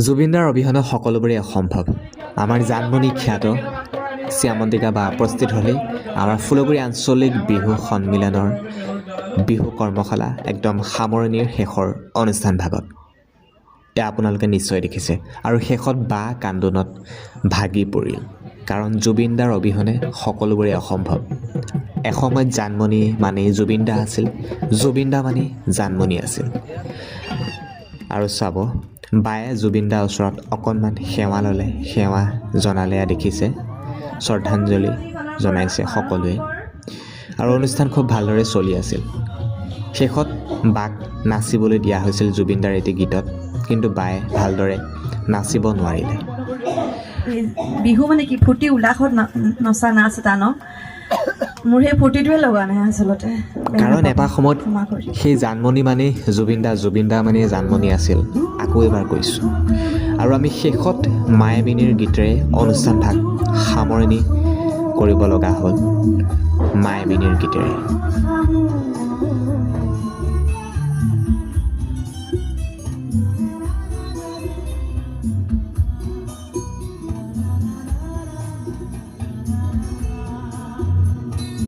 জুবিনদাৰ অবিহনে সকলোবোৰে অসম্ভৱ। আমাৰ জানমণি খ্যাত শ্যামন্তিকা বা উপস্থিত হ'লেই আমাৰ ফুলগুৰি আঞ্চলিক বিহু সন্মিলনৰ বিহু কৰ্মশালা একদম সামৰণিৰ শেষৰ অনুষ্ঠান ভাগত। এয়া আপোনালোকে নিশ্চয় দেখিছে আৰু শেষত বা কান্দোনত ভাগি পৰিল, কাৰণ জুবিনদাৰ অবিহনে সকলোবোৰে অসম্ভৱ। এসময়ত জানমণি মানেই জুবিনদা আছিল, জুবিনদা মানেই জানমণি আছিল। আৰু চাব, বায়ে জুবিনদাৰ ওচৰত অকণমান সেৱা ল'লে, সেৱা জনালে, দেখিছে, শ্ৰদ্ধাঞ্জলি জনাইছে সকলোৱে। আৰু অনুষ্ঠান খুব ভালদৰে চলি আছিল। শেষত বাক নাচিবলৈ দিয়া হৈছিল জুবিনদাৰ এটি গীতত, কিন্তু বায়ে ভালদৰে নাচিব নোৱাৰিলে। বিহু মানে কি ফূৰ্তি উল্লাসত নচা নাচ এটা ন, মোৰ সেই ফূৰ্তিটোৱে লগা নাই আচলতে। কাৰণ এটা সময়ত সেই জানমণি মানেই জুবিনদা, জুবিনদা মানেই জানমণি আছিল। আকৌ এবাৰ কৈছোঁ। আৰু আমি শেষত মায়াবিনীৰ গীতেৰে অনুষ্ঠান ভাগ সামৰণি কৰিব লগা হ'ল। মায়াবিনীৰ গীতেৰে